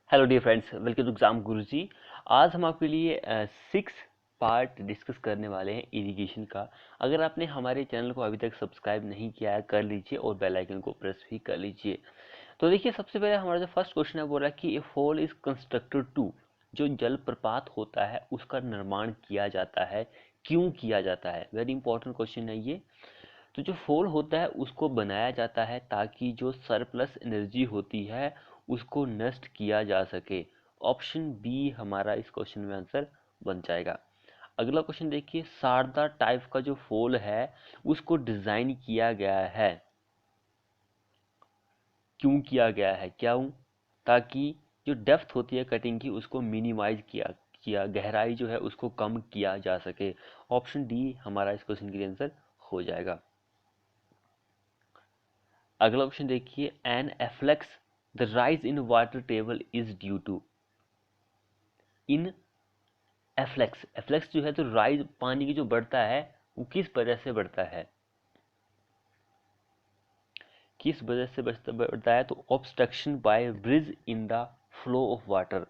Hello dear friends, welcome to exam Guruji. आज हम आपके लिए 6 पार्ट डिस्कस करने वाले हैं इरिगेशन का। अगर आपने हमारे चैनल को अभी तक सब्सक्राइब नहीं किया है, कर लीजिए और बेल आइकन को प्रेस भी कर लीजिए। तो देखिए, सबसे पहले हमारा जो फर्स्ट क्वेश्चन है, बोल रहा है कि ए फॉल इज कंस्ट्रक्टेड टू, जो जलप्रपात होता है उसका निर्माण किया जाता है, क्यों किया जाता है। वेरी इंपॉर्टेंट क्वेश्चन है ये। तो जो फॉल होता है उसको बनाया जाता है ताकि जो सरप्लस एनर्जी होती है उसको नष्ट किया जा सके। ऑप्शन बी हमारा इस क्वेश्चन में आंसर बन जाएगा। अगला क्वेश्चन देखिए, शारदा टाइप का जो फॉल है उसको डिजाइन किया गया है, क्यों किया गया है, क्यों? ताकि जो डेप्थ होती है कटिंग की उसको मिनिमाइज किया किया गहराई जो है उसको कम किया जा सके। ऑप्शन डी हमारा इस क्वेश्चन के लिए आंसर हो जाएगा। अगला क्वेश्चन देखिए, an afflux the rise in water table is due to. In afflux, afflux जो है तो राइज पानी की जो बढ़ता है वो किस वजह से बढ़ता है, किस वजह से बढ़ता है? तो obstruction by bridge in the flow of water,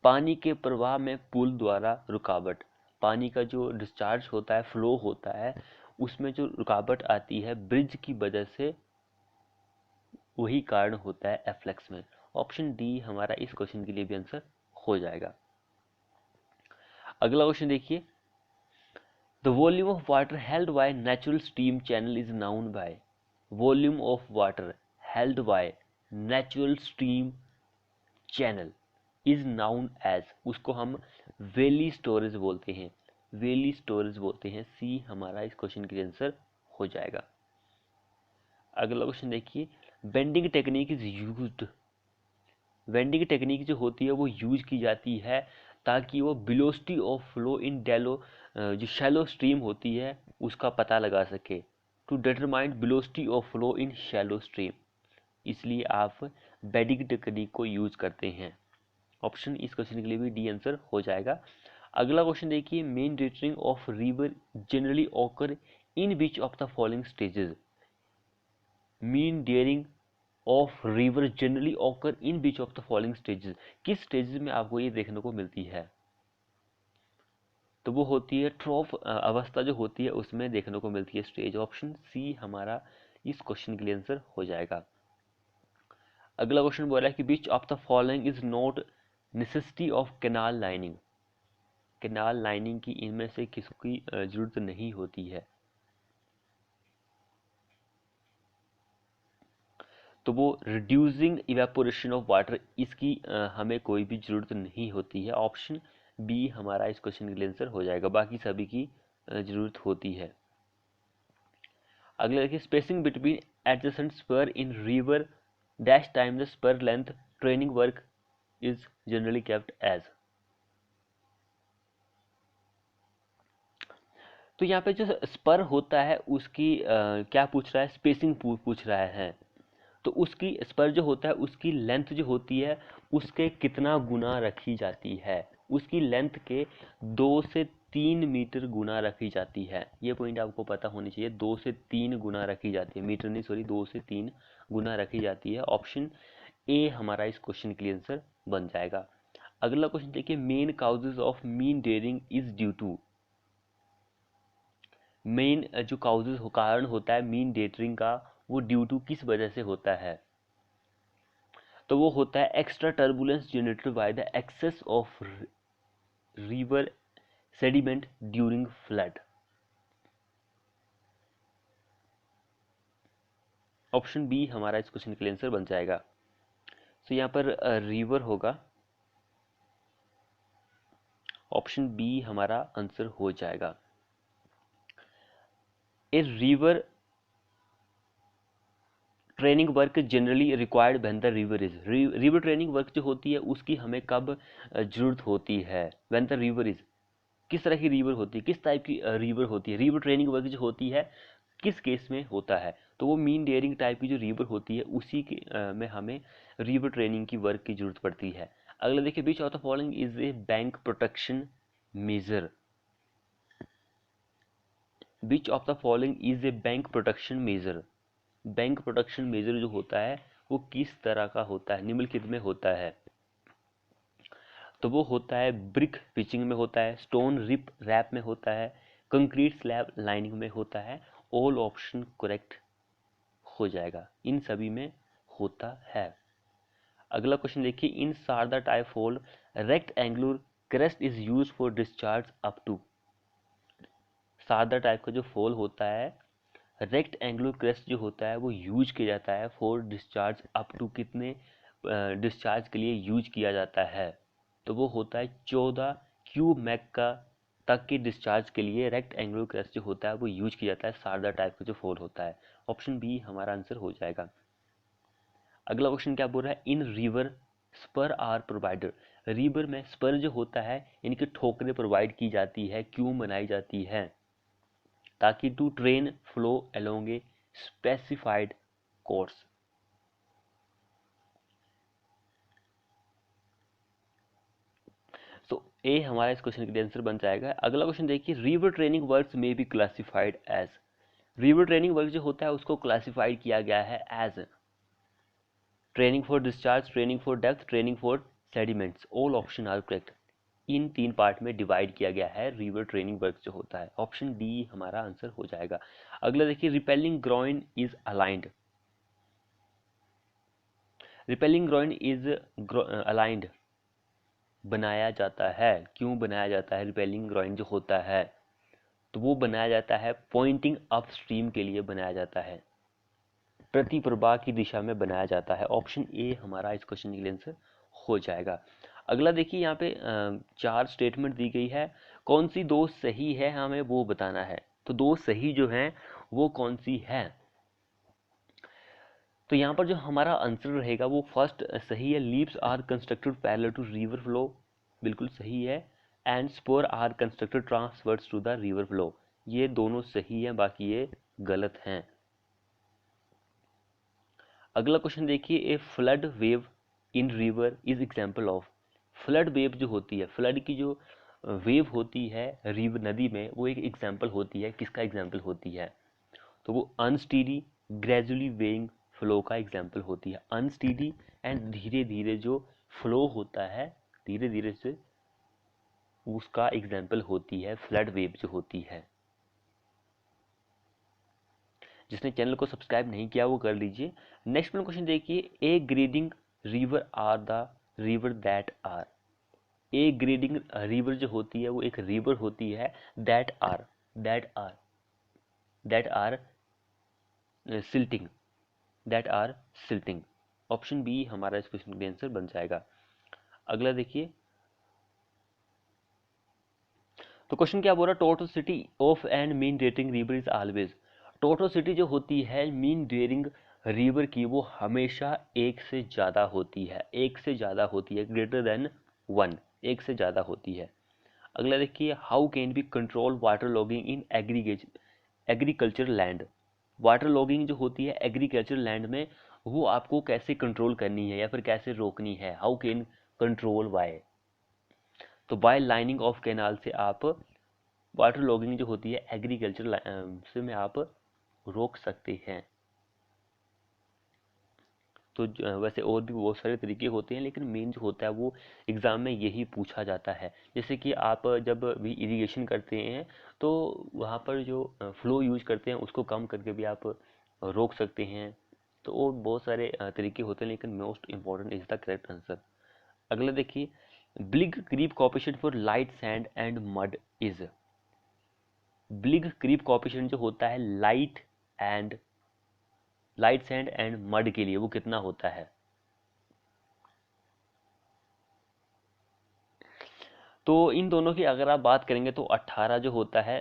पानी के प्रवाह में पुल द्वारा रुकावट। पानी का जो डिस्चार्ज होता है, फ्लो होता है, उसमें जो रुकावट आती है ब्रिज की वजह से, वही कारण होता है एफ्लेक्स में। ऑप्शन डी हमारा इस क्वेश्चन के लिए भी आंसर हो जाएगा। अगला क्वेश्चन देखिए, the volume of water held by natural stream channel is known by. Volume of water held by natural stream channel is known as, उसको हम वैली स्टोरेज बोलते हैं, वैली स्टोरेज बोलते हैं। सी हमारा इस क्वेश्चन के लिए आंसर हो जाएगा। अगला क्वेश्चन देखिए, bending technique is used. Bending technique जो होती है वो यूज की जाती है ताकि वो वेलोसिटी ऑफ फ्लो इन डेलो, जो शैलो स्ट्रीम होती है उसका पता लगा सके। To determine velocity of flow in shallow stream, इसलिए आप बेंडिंग टेक्निक को यूज करते हैं। ऑप्शन इस क्वेश्चन के लिए भी डी आंसर हो जाएगा। अगला क्वेश्चन देखिए, meandering of river generally occur in which of the following stages. Meandering of river generally occur in which of the following stages, किस स्टेजेस में आपको ये देखने को मिलती है? तो वो होती है ट्रॉफ अवस्था जो होती है उसमें देखने को मिलती है स्टेज। ऑप्शन सी हमारा इस क्वेश्चन के लिए आंसर हो जाएगा। अगला क्वेश्चन बोला है कि which of the following is not necessity of canal lining. Canal lining की इनमें से किसकी जरूरत नहीं होती है? तो वो रिड्यूसिंग इवेपोरेशन ऑफ वाटर, इसकी हमें कोई भी जरूरत नहीं होती है। ऑप्शन बी हमारा इस क्वेश्चन के लिए आंसर हो जाएगा, बाकी सभी की जरूरत होती है। अगला देखिए, spacing between adjacent spur in river dash time the spur length training work is generally kept as. तो यहाँ पे जो स्पर होता है उसकी क्या पूछ रहा है? स्पेसिंग पूछ रहा है। तो उसकी स्पर जो होता है उसकी लेंथ जो होती है उसके कितना गुना रखी जाती है? उसकी लेंथ के 2 से 3 मीटर गुना रखी जाती है। ये पॉइंट आपको पता होनी चाहिए। 2 से 3 गुना रखी जाती है, मीटर नहीं सॉरी, 2 से 3 गुना रखी जाती है। ऑप्शन ए हमारा इस क्वेश्चन के लिए आंसर बन जाएगा। अगला क्वेश्चन देखिए, main causes of meandering is due to. Main जो काउजेज कारण होता है मीन डेयरिंग का, वो ड्यू टू किस वजह से होता है? तो वो होता है extra turbulence generated by the excess of river sediment during flood. Option B हमारा इस क्वेश्चन के लिए आंसर बन जाएगा। तो यहाँ पर रिवर होगा, ऑप्शन बी हमारा आंसर हो जाएगा। A river training work generally required when the river is. River training work जो होती है उसकी हमें कब जरूरत होती है? व्हेन द रिवर इज, किस तरह की रिवर होती है, किस टाइप की रिवर होती है? रिवर ट्रेनिंग वर्क जो होती है किस केस में होता है? तो वो मीन डेयरिंग टाइप की जो रिवर होती है उसी के में हमें रिवर ट्रेनिंग की वर्क की जरूरत पड़ती है। अगला देखिए, which of the following is a bank protection measure. Which of the following is a bank protection measure. Bank protection measure जो होता है वो किस तरह का होता है, निम्नलिखित में होता है? तो वो होता है ब्रिक पिचिंग में होता है, स्टोन रिप रैप में होता है, कंक्रीट स्लैब लाइनिंग में होता है। ऑल ऑप्शन करेक्ट हो जाएगा, इन सभी में होता है। अगला क्वेश्चन देखिए, in Sarda type fall rectangular crest is use for discharge up to. Sarda type का जो फॉल होता है, रेक्ट एंगुलर क्रेस्ट जो होता है वो यूज किया जाता है फॉर डिस्चार्ज अप टू, कितने डिस्चार्ज के लिए यूज किया जाता है? तो वो होता है 14 क्यूब मैक का तक के डिस्चार्ज के लिए रेक्ट एंगुलर क्रेस्ट जो होता है वो यूज किया जाता है शारदा टाइप का जो फॉल होता है। ऑप्शन बी हमारा आंसर हो जाएगा। अगला क्वेश्चन क्या बोल रहा है, in river spur are provider. River में स्पर जो होता है इनकी ठोकरें प्रोवाइड की जाती है, क्यों बनाई जाती है? ताकि to train flow along a specified course. तो ए हमारा इस क्वेश्चन के लिए आंसर बन जाएगा। अगला क्वेश्चन देखिए, रिवर ट्रेनिंग वर्क्स में be classified as. River training work जो होता है उसको क्लासिफाइड किया गया है as training for discharge, training for depth, training for sediments. All option are correct. इन 3 पार्ट में डिवाइड किया गया है रिवर ट्रेनिंग वर्क जो होता है। ऑप्शन डी हमारा आंसर हो जाएगा। अगला देखिए, repelling groin is aligned. Repelling groin is aligned बनाया जाता है, क्यों बनाया जाता है? रिपेलिंग ग्रॉइन जो होता है तो वो बनाया जाता है पॉइंटिंग अप स्ट्रीम के लिए बनाया जाता है, प्रति प्रवाह की दिशा में बनाया जाता है। ऑप्शन ए हमारा इस क्वेश्चन के आंसर हो जाएगा। अगला देखिए, यहाँ पे 4 स्टेटमेंट दी गई है, कौन सी 2 सही है हमें वो बताना है। तो 2 सही जो हैं वो कौन सी है? तो यहाँ पर जो हमारा आंसर रहेगा वो फर्स्ट सही है, levees are constructed parallel to river flow, बिल्कुल सही है। And spur are constructed transverse to the river flow, ये दोनों सही है, बाकी ये गलत हैं। अगला क्वेश्चन देखिए, a flood wave in river is example of. Flood wave जो होती है, फ्लड की जो वेव होती है रिवर नदी में, वो एक एग्जाम्पल होती है, किसका एग्जाम्पल होती है? तो वो अनस्टीडी ग्रेजुअली वेइंग फ्लो का एग्जाम्पल होती है। अनस्टीडी एंड धीरे धीरे जो फ्लो होता है, धीरे धीरे से, उसका एग्जाम्पल होती है फ्लड वेव जो होती है। जिसने चैनल को सब्सक्राइब नहीं किया वो कर लीजिए। नेक्स्ट क्वेश्चन देखिए, a grading river are the river that are. A grading river जो होती है वो एक रिवर होती है that are silting, that are silting. Option B हमारा इस क्वेश्चन का आंसर बन जाएगा। अगला देखिए, तो क्वेश्चन क्या बोल रहा है, tortuosity of and meandering river is always. Tortuosity जो होती है मीन ड्यूरिंग रिवर की, वो हमेशा 1 से ज़्यादा होती है, 1 से ज़्यादा होती है, ग्रेटर देन 1, 1 से ज़्यादा होती है। अगला देखिए, how can be control water logging in agriculture land. Water logging जो होती है एग्रीकल्चर लैंड में, वो आपको कैसे कंट्रोल करनी है या फिर कैसे रोकनी है? How can control why. तो बाय लाइनिंग ऑफ कैनाल से आप वाटर लॉगिंग जो होती है एग्रीकल्चर से में आप रोक सकते हैं। तो वैसे और भी बहुत सारे तरीके होते हैं, लेकिन मेन जो होता है वो एग्ज़ाम में यही पूछा जाता है। जैसे कि आप जब भी इरिगेशन करते हैं तो वहाँ पर जो फ्लो यूज करते हैं उसको कम करके भी आप रोक सकते हैं। तो और बहुत सारे तरीके होते हैं, लेकिन most important is the correct answer. अगला देखिए, Bligh creep coefficient for light sand and mud is. Bligh creep coefficient जो होता है लाइट सैंड एंड मड के लिए वो कितना होता है? तो इन दोनों की अगर आप बात करेंगे तो 18 जो होता है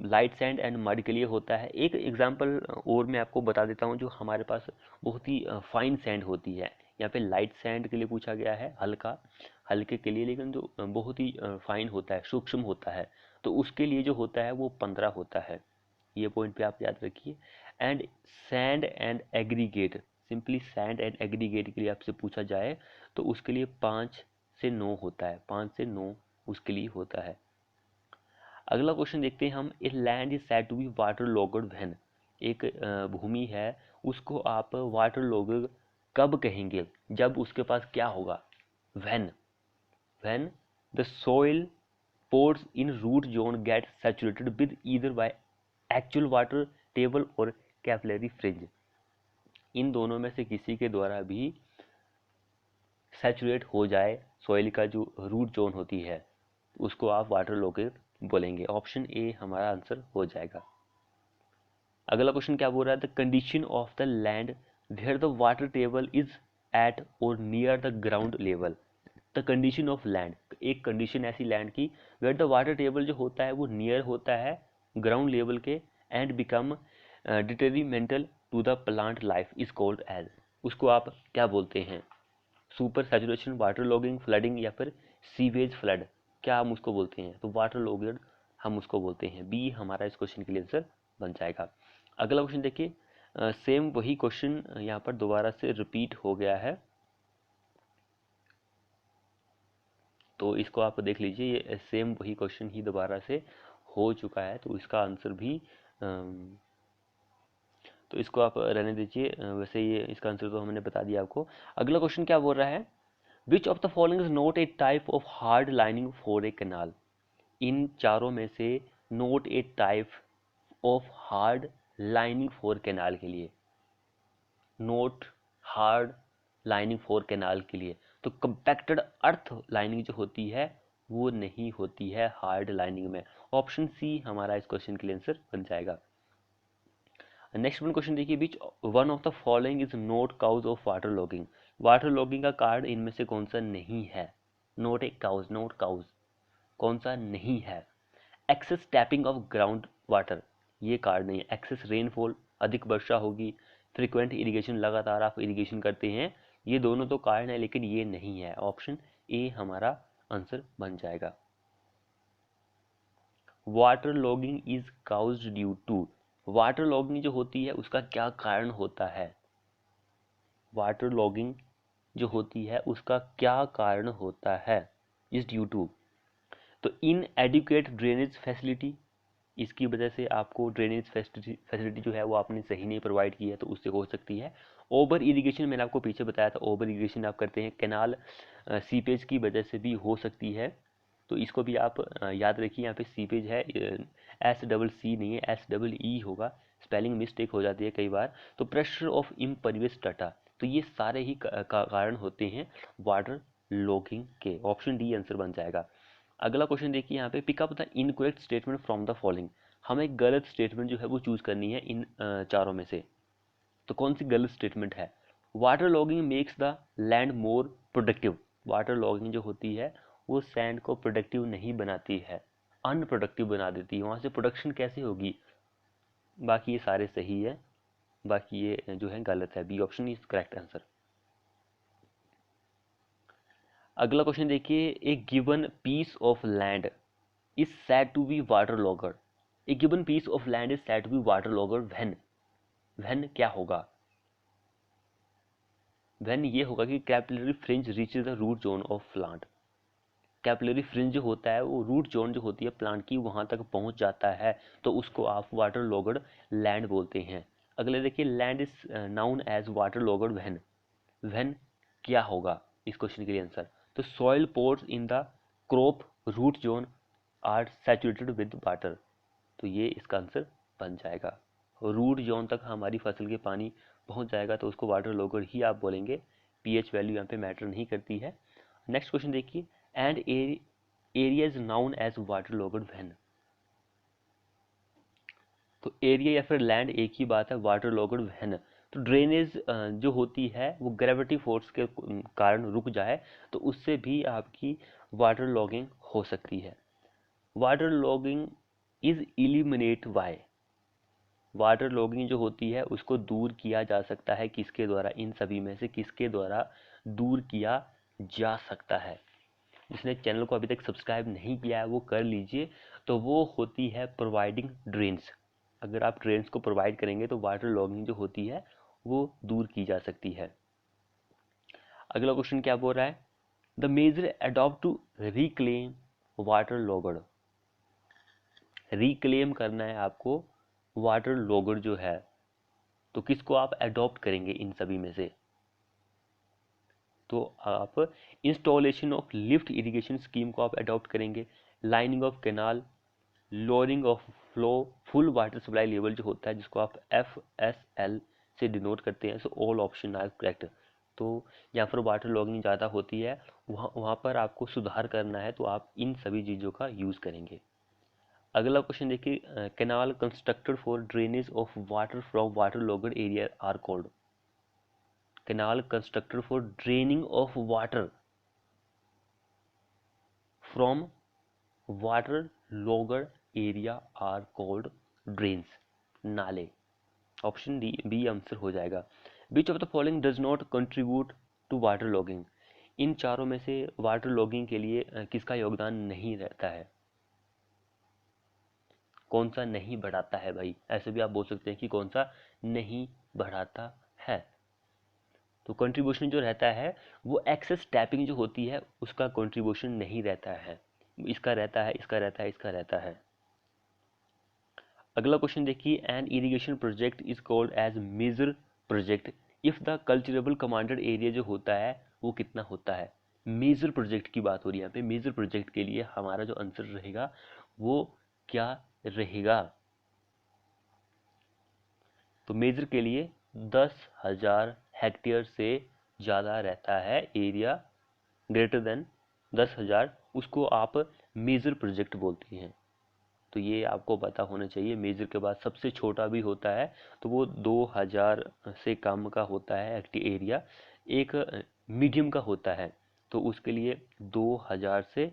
लाइट सैंड एंड मड के लिए होता है। एक एग्जांपल और मैं आपको बता देता हूँ, जो हमारे पास बहुत ही फाइन सैंड होती है। यहाँ पे लाइट सैंड के लिए पूछा गया है, हल्के के लिए, लेकिन जो बहुत ही फाइन होता है, सूक्ष्म होता है, तो उसके लिए जो होता है वो 15 होता है। ये पॉइंट पे आप याद रखिए। And sand and aggregate, simply sand and aggregate के लिए आपसे पूछा जाए तो उसके लिए 5 से 9 होता है, 5 से 9 उसके लिए होता है। अगला क्वेश्चन देखते हैं हम, a land is said to be waterlogged when. एक भूमि है, उसको आप वाटर लॉग्ड कब कहेंगे? जब उसके पास क्या होगा? When. when the soil pores in root zone get saturated with either by actual water table or capillary fringe। इन दोनों में से किसी के द्वारा भी सैचुरेट हो जाए सॉइल का जो रूट जोन होती है उसको आप वाटर लॉगिंग बोलेंगे। ऑप्शन ए हमारा आंसर हो जाएगा। अगला क्वेश्चन क्या बोल रहा है, the condition of the land where the water table is at or near the ground level. The condition of land, एक कंडीशन ऐसी लैंड की वेयर द वाटर टेबल जो होता है वो नियर होता है ग्राउंड लेवल के and become detrimental to the plant life is called as. उसको आप क्या बोलते हैं, super saturation, waterlogging, flooding या फिर सीवेज फ्लड, क्या हम उसको बोलते हैं? तो वाटर लॉगिंग हम उसको बोलते हैं। बी हमारा इस क्वेश्चन के लिए आंसर बन जाएगा। अगला क्वेश्चन देखिए, सेम वही क्वेश्चन यहाँ पर दोबारा से रिपीट हो गया है, तो इसको आप देख लीजिए, ये सेम वही क्वेश्चन ही दोबारा से हो चुका है, तो इसका आंसर भी तो इसको आप रहने दीजिए, वैसे ये इसका आंसर तो हमने बता दिया आपको। अगला क्वेश्चन क्या बोल रहा है, which of the following is not a type of hard lining for a canal. इन चारों में से not a type of hard lining for canal के लिए, not hard lining for canal के लिए, तो कंपैक्टेड अर्थ लाइनिंग जो होती है वो नहीं होती है हार्ड लाइनिंग में। ऑप्शन सी हमारा इस क्वेश्चन के लिए आंसर बन जाएगा। नेक्स्ट वन क्वेश्चन देखिए, which one of the following is not cause of water logging. Water logging का कार्ड इनमें से कौन सा नहीं है? Not a cause, not cause कौन सा नहीं है? Excess tapping of ground water, ये कार्ड नहीं है। एक्सेस रेनफॉल, अधिक वर्षा होगी, फ्रीक्वेंट इरिगेशन, लगातार आप इरिगेशन करते हैं, ये दोनों तो कार्ड है लेकिन ये नहीं है। ऑप्शन ए हमारा आंसर बन जाएगा। Water logging is caused due to, water logging जो होती है उसका क्या कारण होता है? वाटर लॉगिंग जो होती है उसका क्या कारण होता है? इज ड्यू टू, तो इन एडिक्वेट ड्रेनेज फैसिलिटी, इसकी वजह से आपको ड्रेनेज फैसिलिटी जो है वो आपने सही नहीं प्रोवाइड की है तो उससे हो सकती है। ओवर इरिगेशन, मैंने आपको पीछे बताया था, ओवर इरिगेशन आप करते हैं, कैनाल सीपेज की वजह से भी हो सकती है, तो इसको भी आप याद रखिए। यहाँ पे सीपेज है, SCC नहीं है, SEE होगा, स्पेलिंग मिस्टेक हो जाती है कई बार। तो प्रेशर ऑफ इम्परवियस डाटा, तो ये सारे ही कारण होते हैं वाटर लॉगिंग के। ऑप्शन डी आंसर बन जाएगा। अगला क्वेश्चन देखिए यहाँ पे, pick up the incorrect statement from the following. हमें गलत स्टेटमेंट जो है वो चूज करनी है इन चारों में से, तो कौन सी गलत स्टेटमेंट है? Water logging makes the land more productive, water logging जो होती है वो सैंड को प्रोडक्टिव नहीं बनाती है, अनप्रोडक्टिव बना देती है, वहाँ से प्रोडक्शन कैसे होगी? बाकी ये सारे सही है, बाकी ये जो है गलत है। B option is correct answer. अगला क्वेश्चन देखिए, a given piece of land is said to be waterlogged. A given piece of land is said to be water logger when, when क्या होगा? व्हेन ये होगा कि capillary fringe reaches the root zone of plant. Capillary fringe जो होता है वो root zone जो होती है प्लांट की वहां तक पहुंच जाता है, तो उसको आप वाटर लॉगर्ड लैंड बोलते हैं। अगले देखिए, land is known as waterlogged when, when क्या होगा इस क्वेश्चन के लिए आंसर? तो soil pores in the crop root zone are saturated with water, तो ये इसका आंसर बन जाएगा। रूट जोन तक हमारी फसल के पानी पहुंच जाएगा तो उसको वाटर लॉगर ही आप बोलेंगे, पीएच वैल्यू यहाँ पे मैटर नहीं करती है। नेक्स्ट क्वेश्चन देखिए, and area is known as water logger when, तो एरिया या फिर लैंड एक ही बात है, वाटर लॉगर व्हेन, तो ड्रेनेज जो होती है वो ग्रेविटी फोर्स के कारण रुक जाए तो उससे भी आपकी वाटर लॉगिंग हो सकती है। Water logging is eliminate by, water logging जो होती है उसको दूर किया जा सकता है किसके द्वारा? इन सभी में से किसके द्वारा दूर किया जा सकता है? जिसने चैनल को अभी तक सब्सक्राइब नहीं किया है वो कर लीजिए। तो वो होती है प्रोवाइडिंग ड्रेन्स, अगर आप ड्रेन्स को प्रोवाइड करेंगे तो वाटर लॉगिंग जो होती है वो दूर की जा सकती है। अगला क्वेश्चन क्या बोल रहा है, the measure adopt to reclaim water logged, reclaim करना है आपको वाटर लॉगर जो है, तो किसको आप अडॉप्ट करेंगे इन सभी में से? तो आप installation of lift irrigation scheme को आप अडॉप्ट करेंगे। Lining of canal, lowering of flow, full water supply level जो होता है जिसको आप FSL से डिनोट करते हैं। So all option are correct. तो यहाँ पर वाटर लॉगिंग ज़्यादा होती है, वहाँ पर आपको सुधार करना है, तो आप इन सभी चीज़ों का यूज़ करेंगे। अगला क्वेश्चन देखिए, canal constructed for drainage of water from waterlogged area are called. Canal constructed for draining of water from waterlogged area are called drains, नाले। ऑप्शन डी बी आंसर हो जाएगा। Which of the following does not contribute to water logging. इन चारों में से water logging के लिए किसका योगदान नहीं रहता है? कौन सा नहीं बढ़ाता है भाई? ऐसे भी आप बोल सकते हैं कि कौन सा नहीं बढ़ाता है। तो कंट्रीब्यूशन जो रहता है वो एक्सेस टैपिंग जो होती है उसका कंट्रीब्यूशन नहीं रहता है। इसका रहता है, इसका रहता है, इसका रहता है। अगला क्वेश्चन देखिए, an irrigation project is called as major project if the culturable commanded area जो होता है वो कितना होता है? मेजर प्रोजेक्ट की बात हो रही है यहाँ पे। मेजर प्रोजेक्ट के लिए हमारा जो आंसर रहेगा वो क्या रहेगा? तो मेजर के लिए 10,000 हेक्टेयर से ज़्यादा रहता है एरिया, ग्रेटर देन 10,000, उसको आप मेजर प्रोजेक्ट बोलते हैं। तो ये आपको पता होना चाहिए। मेजर के बाद सबसे छोटा भी होता है तो वो 2,000 से कम का होता है एरिया। एक मीडियम का होता है तो उसके लिए 2,000 से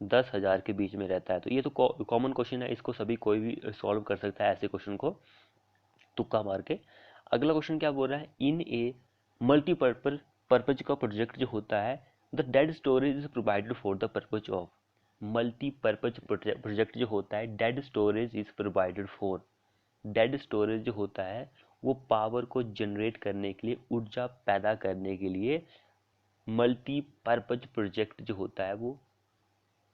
10,000 के बीच में रहता है। तो ये तो कॉमन क्वेश्चन है, इसको सभी कोई भी सॉल्व कर सकता है ऐसे क्वेश्चन को तुक्का मार के। अगला क्वेश्चन क्या बोल रहा है, इन ए मल्टीपर्पज पर्पज का प्रोजेक्ट जो होता है the dead storage is provided for the purpose of. Multipurpose project जो होता है dead storage is provided for. Dead storage जो होता है वो पावर को जनरेट करने के लिए, ऊर्जा पैदा करने के लिए मल्टीपर्पज प्रोजेक्ट जो होता है वो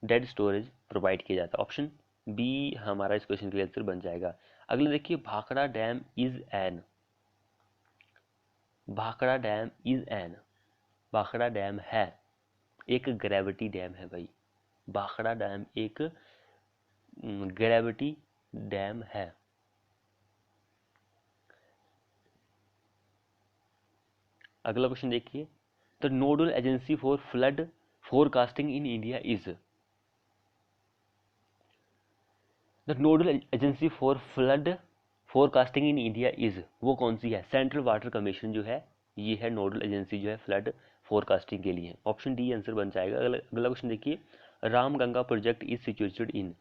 डेड स्टोरेज प्रोवाइड किया जाता है। ऑप्शन बी हमारा इस क्वेश्चन के लिए आंसर बन जाएगा। अगला देखिए, Bhakra dam is an. Bhakra dam is an, Bhakra dam है एक ग्रेविटी डैम है भाई। भाखड़ा डैम एक ग्रेविटी डैम है। अगला क्वेश्चन देखिए, the nodal agency for flood forecasting in India is. The nodal agency for flood forecasting in India is, वो कौन सी है? सेंट्रल वाटर कमीशन जो है ये है नोडल एजेंसी जो है फ्लड फोरकास्टिंग के लिए। ऑप्शन डी आंसर बन जाएगा। अगला क्वेश्चन देखिए, Ramganga project is situated in.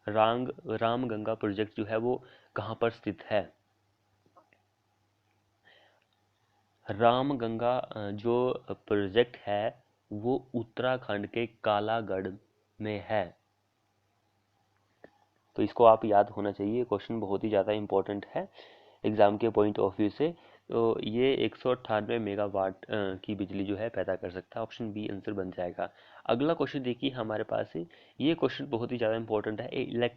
Ramganga project जो है वो कहाँ पर स्थित है? रामगंगा जो प्रोजेक्ट है वो उत्तराखंड के कालागढ़ में है। तो इसको आप याद होना चाहिए, क्वेश्चन बहुत ही ज़्यादा इंपॉर्टेंट है एग्जाम के पॉइंट ऑफ व्यू से। तो ये 198 मेगावाट की बिजली जो है पैदा कर सकता है। ऑप्शन बी आंसर बन जाएगा। अगला क्वेश्चन देखिए हमारे पास है, ये क्वेश्चन बहुत ही ज़्यादा इंपॉर्टेंट है।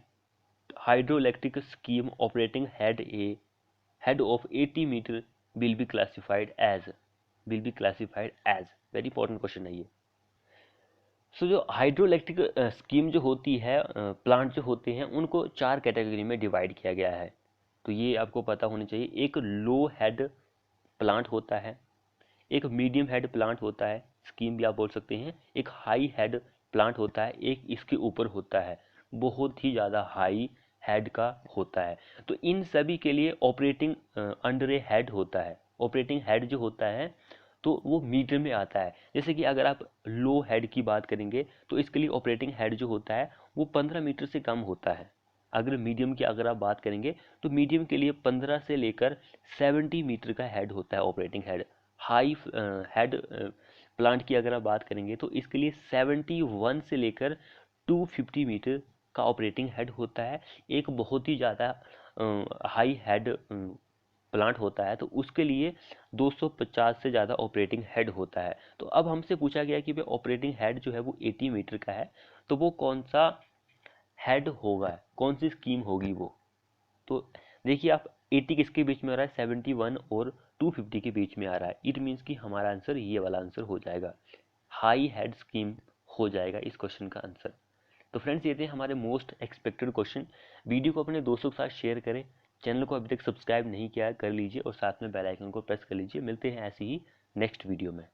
Hydro electric scheme operating head of 80 metre will be classified as, very important question है ये। सो जो हाइड्रो इलेक्ट्रिक स्कीम जो होती है, प्लांट जो होते हैं उनको 4 कैटेगरी में डिवाइड किया गया है। तो ये आपको पता होना चाहिए। एक लो हेड प्लांट होता है, एक मीडियम हेड प्लांट होता है, स्कीम भी आप बोल सकते हैं, एक हाई हेड प्लांट होता है, एक इसके ऊपर होता है, बहुत ही ज़्यादा हाई हेड का होता है। तो इन सभी के लिए ऑपरेटिंग अंडर ए हेड होता है। ऑपरेटिंग हेड जो होता है तो वो मीटर में आता है। जैसे कि अगर आप लो हेड की बात करेंगे तो इसके लिए ऑपरेटिंग हेड जो होता है वो 15 मीटर से कम होता है। अगर मीडियम की अगर आप बात करेंगे तो मीडियम के लिए 15 से लेकर 70 मीटर का हेड होता है operating head. High head plant की अगर आप बात करेंगे तो इसके लिए 71 से लेकर 250 मीटर का ऑपरेटिंग हेड होता है। एक बहुत ही ज़्यादा हाई हेड प्लांट होता है तो उसके लिए 250 से ज़्यादा ऑपरेटिंग हेड होता है। तो अब हमसे पूछा गया कि भाई ऑपरेटिंग हेड जो है वो 80 मीटर का है, तो वो कौन सा हेड होगा, कौन सी स्कीम होगी वो? तो देखिए आप 80 किसके बीच में हो रहा है, 71 और 250 के बीच में आ रहा है। इट मीन्स कि हमारा आंसर ये वाला आंसर हो जाएगा, हाई हेड स्कीम हो जाएगा इस क्वेश्चन का आंसर। तो फ्रेंड्स ये थे हमारे मोस्ट एक्सपेक्टेड क्वेश्चन। वीडियो को अपने दोस्तों के साथ शेयर करें, चैनल को अभी तक सब्सक्राइब नहीं किया है कर लीजिए और साथ में बेल आइकन को प्रेस कर लीजिए। मिलते हैं ऐसे ही नेक्स्ट वीडियो में।